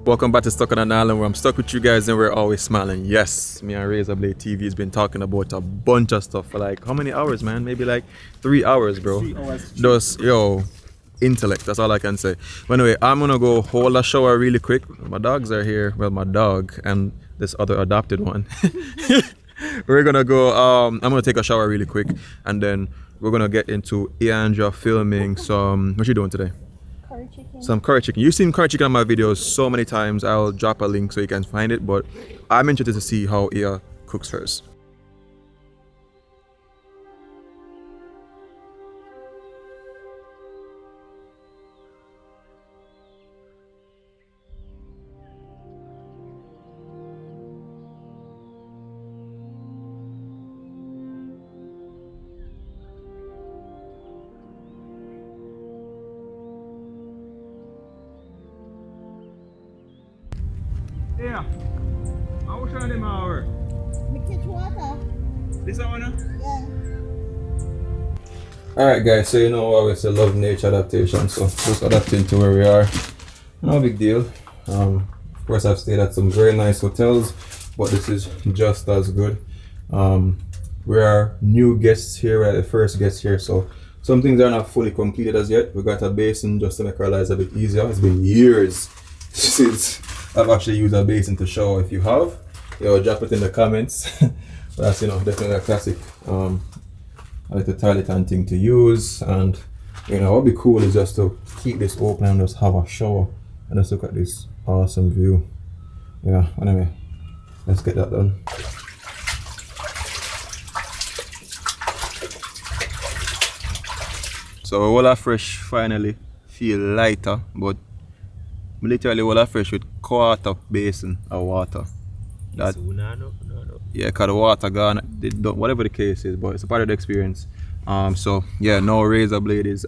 Welcome back to Stuck on an Island, where I'm stuck with you guys and we're always smiling. Yes, me and Razor Blade TV has been talking about a bunch of stuff for like how many hours, man? Maybe like 3 hours, bro. 3 hours. Just intellect, that's all I can say. But anyway, I'm gonna go hold a shower really quick. My dogs are here. Well, my dog and this other adopted one. We're gonna go I'm gonna take a shower really quick and then we're gonna get into Iandra filming some. What you doing today? Curry chicken. Some curry chicken. You've seen curry chicken on my videos so many times. I'll drop a link so you can find it, but I'm interested to see how Ia cooks hers. Yeah, I was trying them out. Me catch water. This one? Yeah. Alright guys, so you know I always say love nature adaptation, so just adapting to where we are. No big deal. Of course I've stayed at some very nice hotels, but this is just as good. We are new guests here, we're the first guests here, so some things are not fully completed as yet. We got a basin just to make our lives a bit easier. It's been years since I've actually used a basin to shower. If you have, drop it in the comments. But that's definitely a classic a little toilet and thing to use. And what would be cool is just to keep this open and just have a shower and just look at this awesome view. Yeah, anyway, let's get that done. So Walla Fresh finally feel lighter, but literally Walla Fresh with quarter basin of water. That, yeah, because the water gone, whatever the case is, but it's a part of the experience. So yeah, now Razor Blade is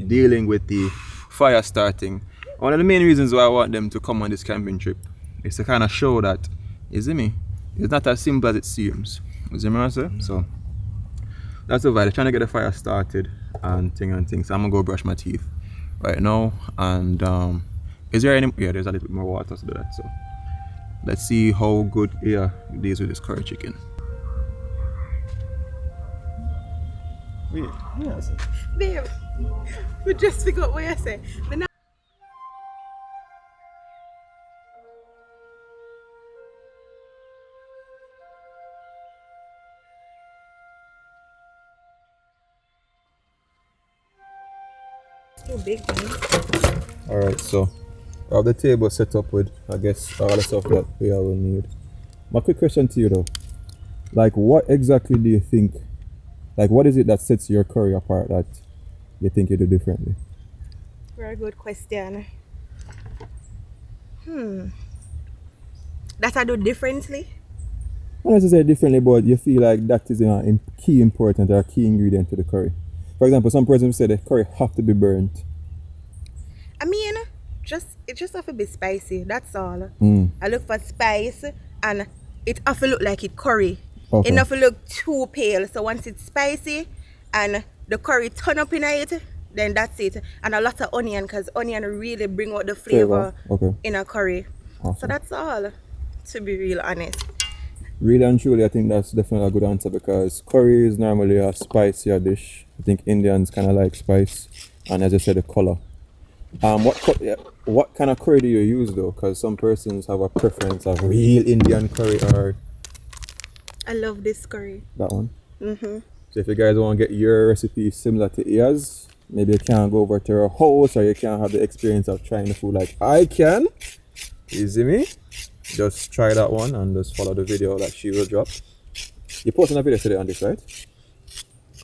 dealing with the fire starting. One of the main reasons why I want them to come on this camping trip is to kind of show that, you see me, it's not as simple as it seems. You see me, I say? So that's the vibe. Trying to get the fire started and things. So I'm gonna go brush my teeth right now. And is there any? Yeah, there's a little bit more water to do that. So let's see how good Ia deals with this curry chicken. Wait, yes. Babe, we just forgot what I said. Too big, man. Alright, so I have the table set up with, I guess, all the stuff that we all will need. My quick question to you though, like what exactly do you think, like what is it that sets your curry apart that you think you do differently? Very good question. That I do differently? Not necessarily differently, but you feel like that is a key important or a key ingredient to the curry. For example, some persons say the curry have to be burnt. I mean, it just have to be spicy, that's all. I look for spice and it have to look like it curry. Okay. It have to look too pale. So once it's spicy and the curry turn up in it, then that's it. And a lot of onion, because onion really bring out the flavor in a curry. Awesome. So that's all, to be real honest. Really and truly, I think that's definitely a good answer, because curry is normally a spicier dish. I think Indians kind of like spice, and as I said, the color. What kind of curry do you use though? Because some persons have a preference of real Indian curry or I love this curry. that one. So if you guys want to get your recipe similar to Ia's, maybe you can go over to her house, or you can have the experience of trying the food like I can. You see me? Just try that one and just follow the video that she will drop. You posting a video today on this, right?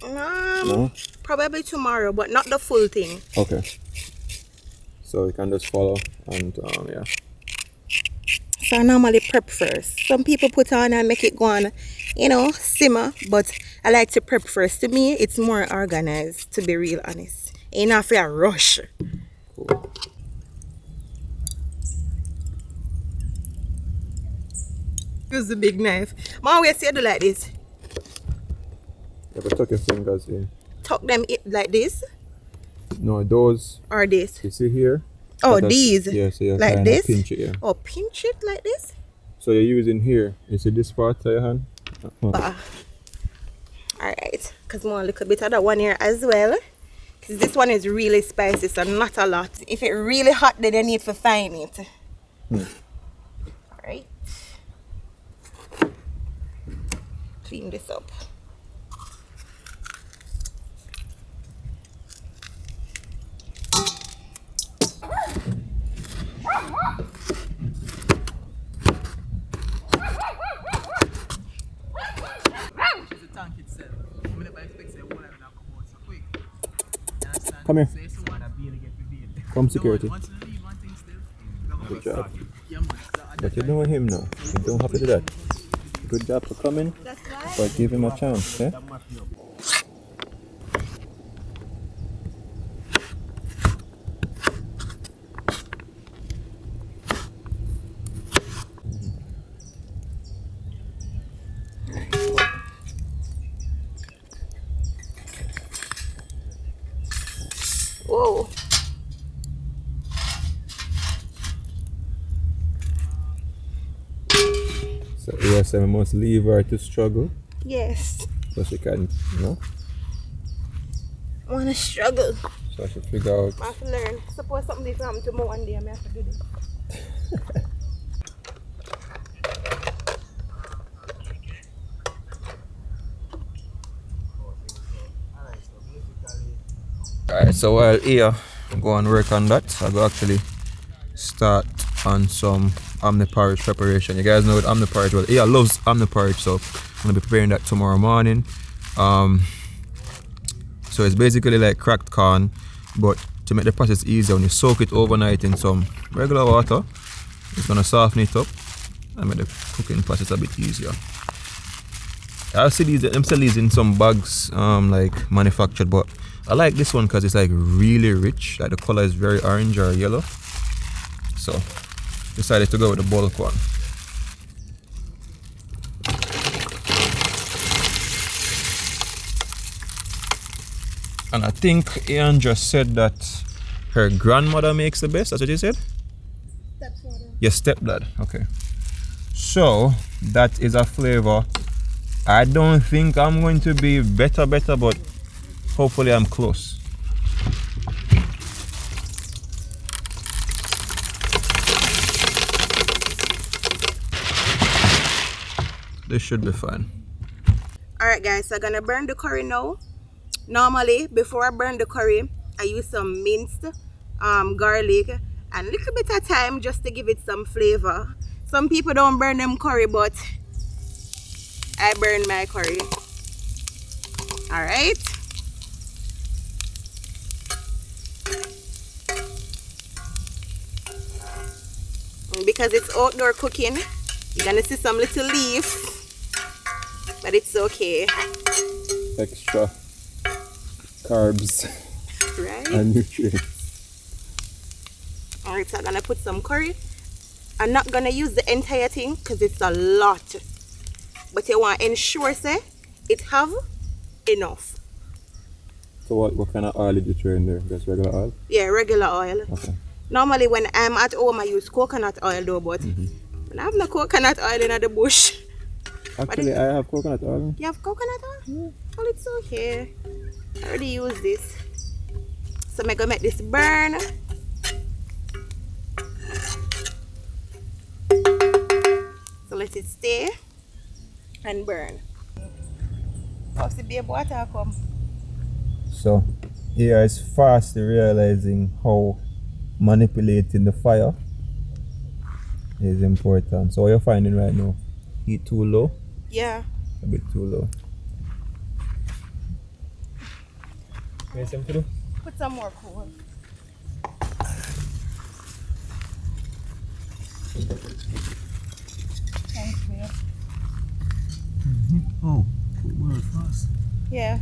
No? Probably tomorrow, but not the full thing. Okay. So you can just follow and yeah. So I normally prep first. Some people put on and make it go on, simmer, but I like to prep first. To me, it's more organized, to be real honest. Ain't not for a rush. Cool. Use the big knife. I always say do like this. Yeah, but tuck your fingers in. Tuck them like this? No, those. Or this? You see here? Oh, That has- these. Yeah, so you Like kind of this? pinch it, yeah. Oh, pinch it like this? So you're using here. You see this part of your hand? Alright. Because more a little bit of that one here as well. Because this one is really spicy, so not a lot. If it really hot, then you need to fine it. Alright. Clean this up. Come here. Come security. Good job. But you know him now. You don't have to do that. Good job for coming. But give him a chance, eh? Whoa. So yes, I must leave her to struggle. Yes. So she can, you know. I want to struggle. So she figure out. I have to learn. Suppose something different happen to me one day, I have to do this. Alright, so while here, go and work on that. I go actually start on some omniporridge preparation. You guys know what omniporridge well. Iya loves omniporridge, so I'm gonna be preparing that tomorrow morning. So it's basically like cracked corn, but to make the process easier, when you soak it overnight in some regular water, it's gonna soften it up and make the cooking process a bit easier. I see these, I'm selling these in some bags, like manufactured, but I like this one because it's like really rich. Like the color is very orange or yellow. So decided to go with the bulk one. And I think Iandra said that her grandmother makes the best. That's what you said? Stepfather. Your stepdad. Okay. So that is a flavor. I don't think I'm going to be better, but hopefully I'm close. This should be fine. Alright guys, so I'm gonna burn the curry now. Normally, before I burn the curry, I use some minced garlic and a little bit of thyme just to give it some flavor. Some people don't burn them curry, but I burn my curry. Alright. Because it's outdoor cooking, you're gonna see some little leaf, but it's okay. Extra carbs Right? and nutrients. Alright, so I'm gonna put some curry. I'm not gonna use the entire thing because it's a lot. But you want to ensure say it have enough. So what kind of oil did you throw in there? Just regular oil? Yeah, regular oil. Okay. Normally when I'm at home I use coconut oil though, but when I have no coconut oil in the bush. Actually, I have coconut oil. You have coconut oil? Yeah. Well, it's okay. I already use this. So I'm gonna make this burn. So let it stay and burn. How's the baby water come? So here is fast realizing how manipulating the fire is important. So what you're finding right now? Heat too low? Yeah. A bit too low. Put some more coal. Thanks, babe. Oh, put more fast. Yeah.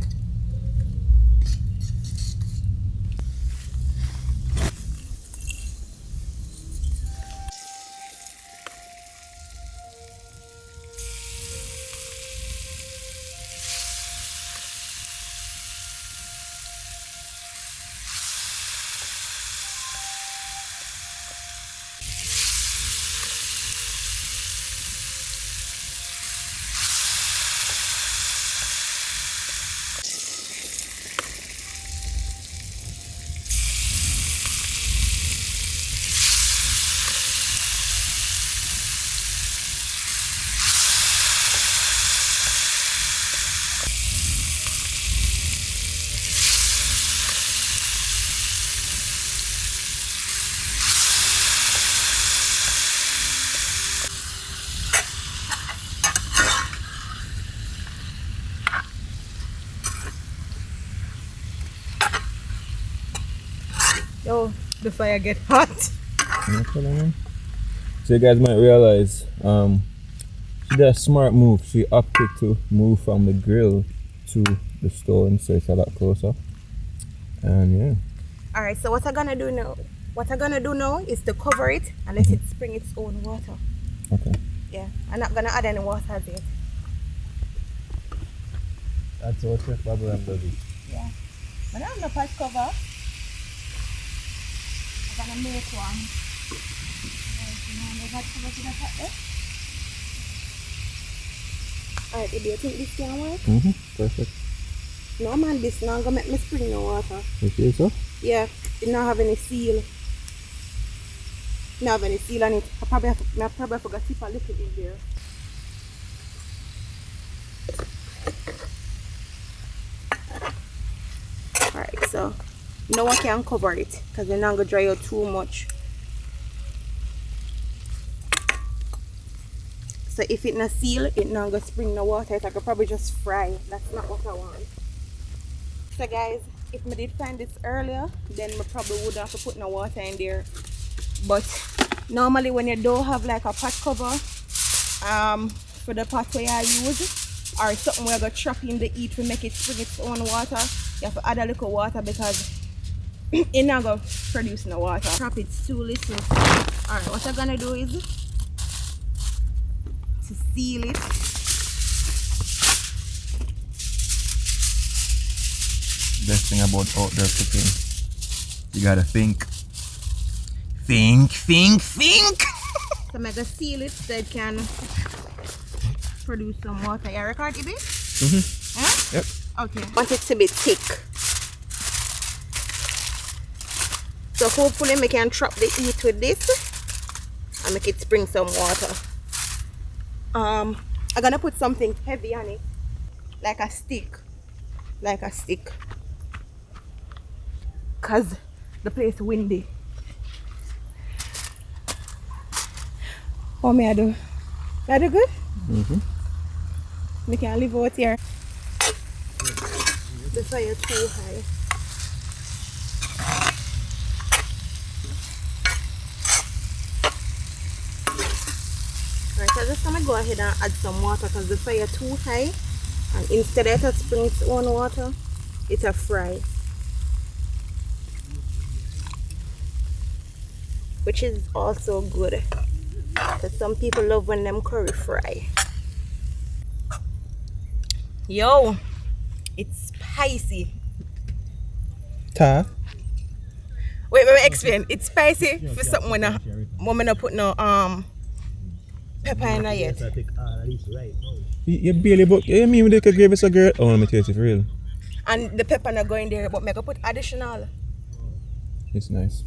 the fire get hot. Okay, so you guys might realize she did a smart move. She opted to move from the grill to the stone, so it's a lot closer. And yeah. Alright, so what I'm gonna do now? What I'm gonna do now is to cover it and let it spring its own water. Okay. Yeah, I'm not gonna add any water yet. That's what Chef Babooram does it. Yeah. But I have no pot cover. I'm gonna make one. Alright, do you think this can work? Perfect. No man, this not gonna make me spring no water. You feel so? Yeah, it not have any seal. Not have any seal on it. I probably forgot to tip a little bit there. Alright, so no one can cover it because they're not gonna dry out too much. So if it not seal, it not gonna spring no water. It I could probably just fry. That's not what I want. So guys, if I did find this earlier, then I probably wouldn't have to put no water in there. But normally when you don't have like a pot cover for the pot where I use, or something where I go trap in the heat to make it spring its own water, you have to add a little water because it not gonna produce no water. Trap it too little. Alright, what I'm gonna do is to seal it. Best thing about outdoor cooking, you gotta think. Think. So I'm gonna seal it so it can produce some water. You record it? Yeah? Yep. Okay. Want it to be thick. So hopefully we can trap the heat with this and make it spring some water. I'm gonna put something heavy on it, like a stick. Cause the place is windy. How may I do? I do good? We can live out here. The fire too high. Alright, so I'm just gonna go ahead and add some water because the fire too high. And instead of it spring its own water, it's a fry. Which is also good. Because some people love when them curry fry. Yo, it's spicy. Ta. Wait, explain. It's spicy for something when I put no pepper in it yet. You barely but you mean they could give us a girl? Oh, let me taste it for real. And the pepper not going there, but I could put additional. It's nice.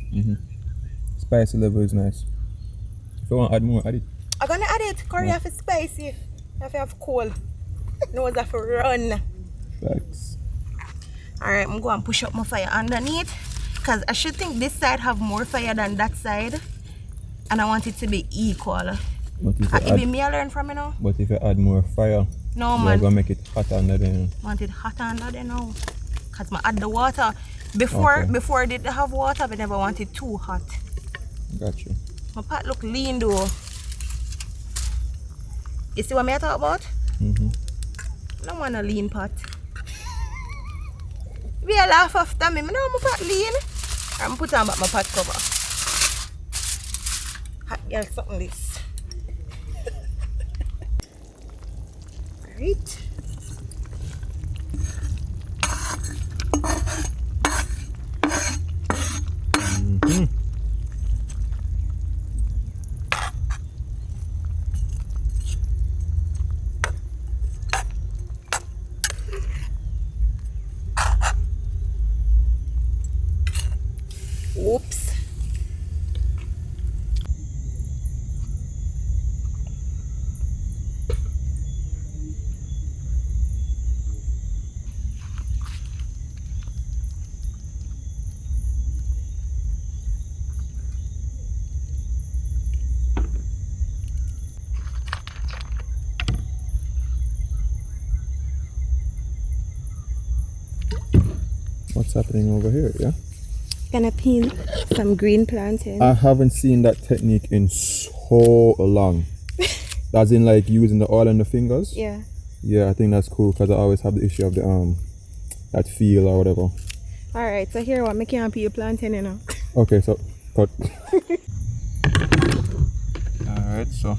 Spicy level is nice. If you want to add more, add it. I'm gonna add it. Curry have it spicy. Have to have cold. Nose have to run. Facts. Alright, I'm going to push up my fire underneath. Because I should think this side have more fire than that side. And I want it to be equal. But if It be me I learn from, you know? But if you add more fire, no, you're man. going to make it hotter under there. Want it hotter under there now. Because I add the water. Before I did have water, but never want it too hot. Got you. My pot look lean though. You see what I talk about? I don't want a lean pot. We a laugh after me. I know my pot lean. I'm put on back my pot cover. Hot girl something this. Alright. Oops. What's happening over here, yeah? Gonna pin some green plantain. I haven't seen that technique in so long. As in like using the oil on the fingers? Yeah. Yeah, I think that's cool because I always have the issue of the that feel or whatever. Alright, so here what, I can't peel plantain, you know. Okay, so cut. Alright, so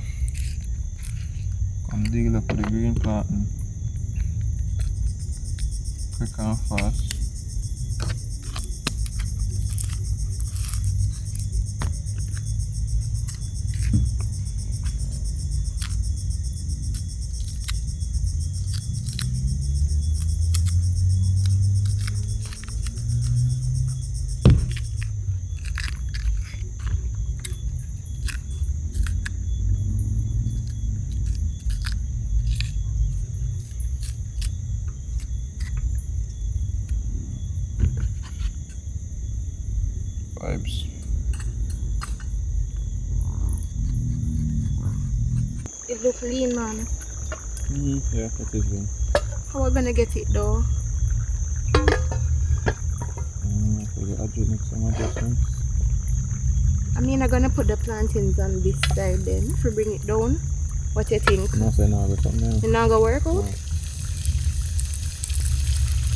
I'm digging up with the green plantain. Quick and fast. Vibes. It looks lean, man. Yeah, that is lean. How are we gonna get it though? Make some adjustments. I mean, I'm gonna put the plantains on this side then, if we bring it down. What do you think? No, say no, but something else. It's not gonna work out? No.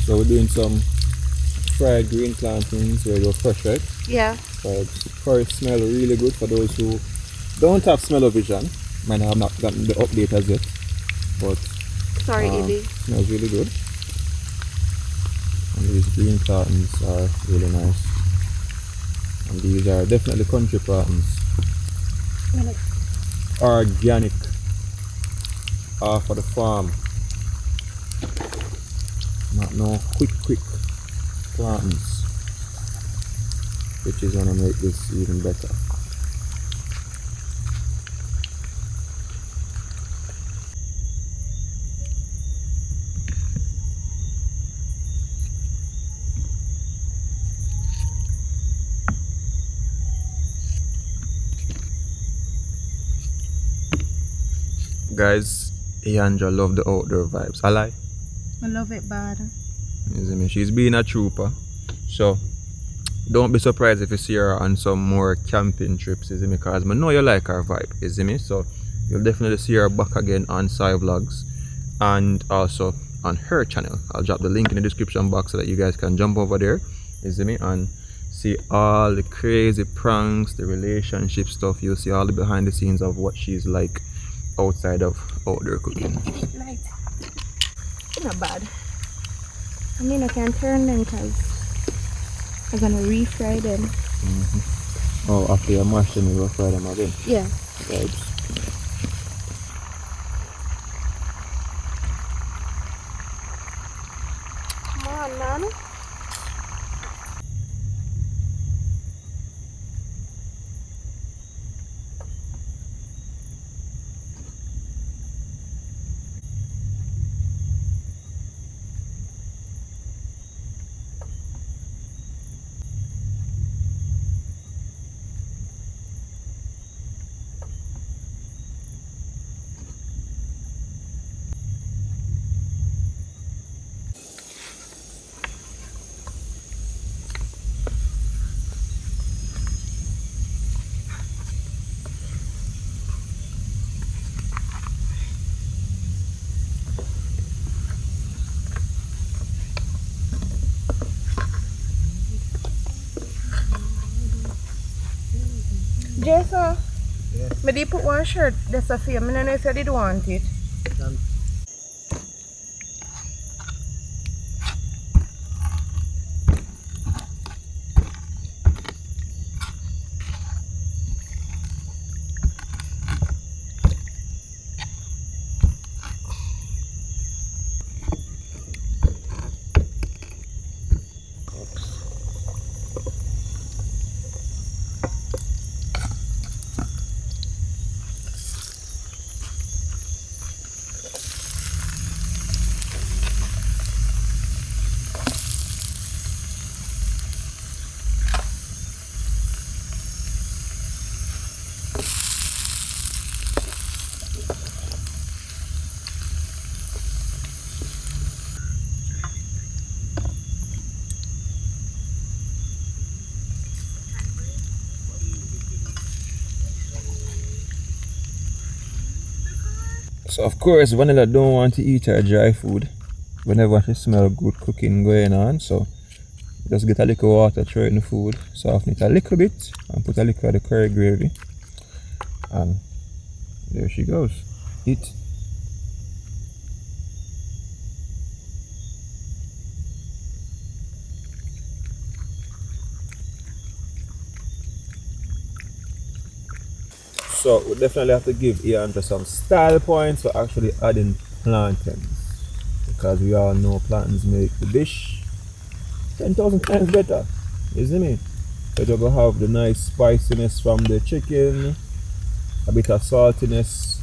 So we're doing some fried green plantains where they're fresh, right? Yeah. Probably smell really good for those who don't have smell-o-vision. Might have not gotten the update as yet, but Sorry, Ibby. smells really good. And these green plantains are really nice. And these are definitely country plantains. Organic. For the farm. Not no quick plantains. Which is gonna make this even better. Guys, Iandra love the outdoor vibes. I lie. I love it bad. You see me? She's being a trooper. So don't be surprised if you see her on some more camping trips, you see me? Because I know you like her vibe, you see me? So you'll definitely see her back again on Soai Vlogs and also on her channel. I'll drop the link in the description box so that you guys can jump over there, you see me, and see all the crazy pranks, the relationship stuff. You'll see all the behind the scenes of what she's like outside of outdoor cooking. Light. Not bad. I mean, I can turn them because I'm gonna refry them. Oh, after you mash them, you will fry them again. Yeah. Vibes. Come on, man. Jason, Yeah. I did put one shirt that's a fear. I don't know if I did want it. So of course Vanilla don't want to eat her dry food whenever she smell good cooking going on, so just get a little water, throw it in the food, soften it a little bit and put a little of the curry gravy, and there she goes. Eat. So we definitely have to give Iandra some style points for actually adding plantains, because we all know plantains make the dish 10,000 times better, isn't it? So you're going to have the nice spiciness from the chicken, a bit of saltiness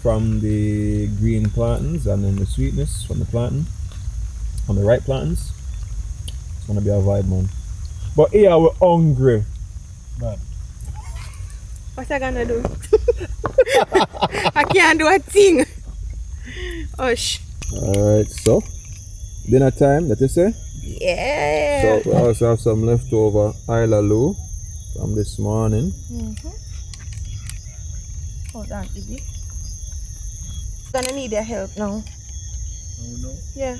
from the green plantains, and then the sweetness from the plantain, from the ripe plantains. It's going to be a vibe, man. But here we're hungry. Man. What I gonna do? I can't do a thing. Hush. Alright, so dinner time, that you say? Yeah. So we also have some leftover Ilaloo from this morning. Hold on, Ibby. Gonna need your help now. Oh no. Yeah.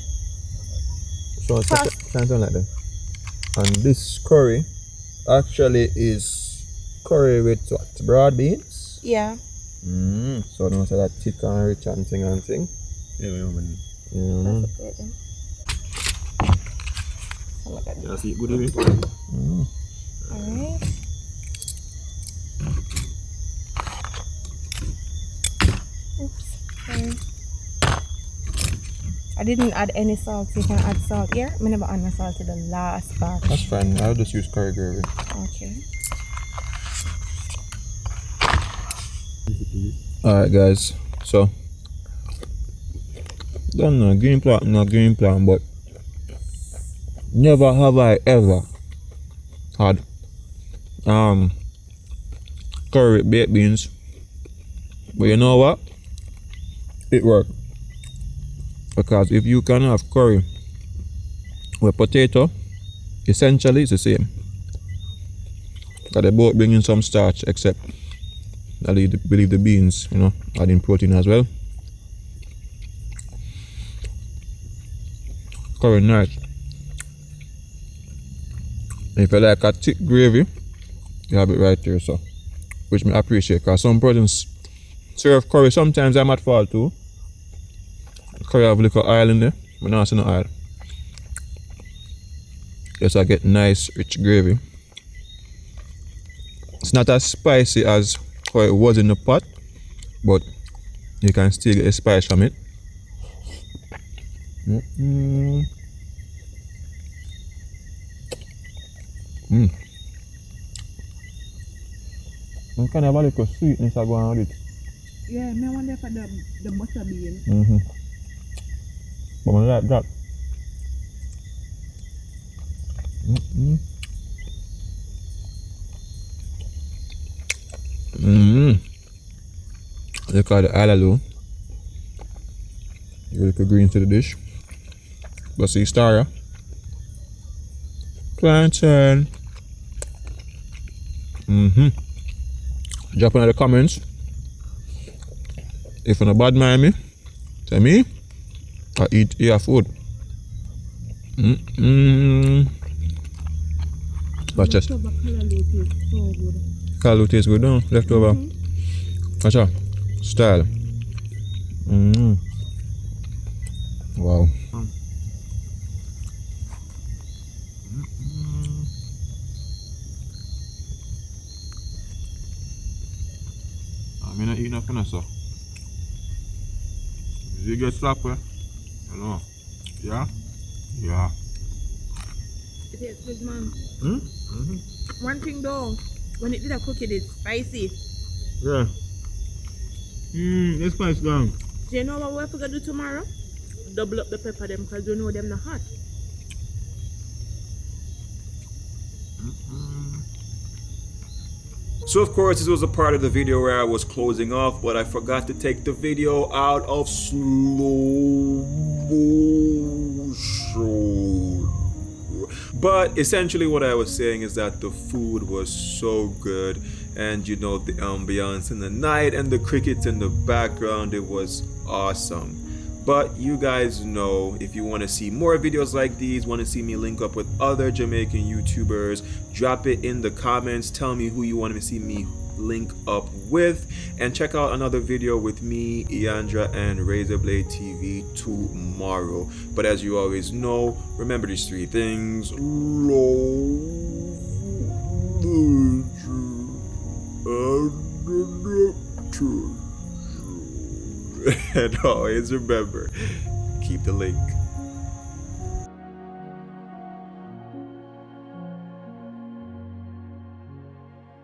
So it's something like that. And this curry actually is curry with what? Broad beans? Yeah. So don't say that thick and rich and thing and thing. Yeah, man. That's okay then. Oh my God. You see it good, Ibby? Alright. Oops. Sorry. I didn't add any salt, so you can add salt here. I never add no salt to the last part. That's fine, I'll just use curry gravy. Okay. Alright guys, so don't know green plant, but never have I ever had curry with baked beans. But you know what? It worked. Because if you can have curry with potato, essentially it's the same. Because they both bring in some starch, except I believe the beans, you know, adding protein as well. Curry nice. If you like a thick gravy, you have it right there, so which I appreciate, because some persons serve curry sometimes I'm at fault too. Curry have a little oil in there, but not no oil. Yes, I get nice rich gravy. It's not as spicy as how it was in the pot, but you can still get a spice from it. You can have a little sweetness going with it. Yeah, I wonder for the butter bean. But I like that. Look at the Ilaloo. You look green to the dish. But see star, plantain. Drop in the comments if you're not bad mind me. Tell me I eat your food. But just Callaloo tastes good, no? Leftover. Watch out. Style. Wow. I'm not eating nothing, so. You get slapped, you know. Yeah? Yeah. It tastes good, man. One thing though, when it did a cookie, it's spicy. Yeah. It's spice down. Do you know what we're gonna do tomorrow? Double up the pepper them, because you know them not hot. So of course this was a part of the video where I was closing off, but I forgot to take the video out of slow motion. But essentially what I was saying is that the food was so good. and you know, the ambiance in the night and the crickets in the background. It was awesome. But you guys know, if you want to see more videos like these, want to see me link up with other Jamaican YouTubers, drop it in the comments. Tell me who you want to see me link up with, and check out another video with me, Iandra, and Razorblade TV tomorrow. But as you always know, remember these three things: and always remember, keep the link.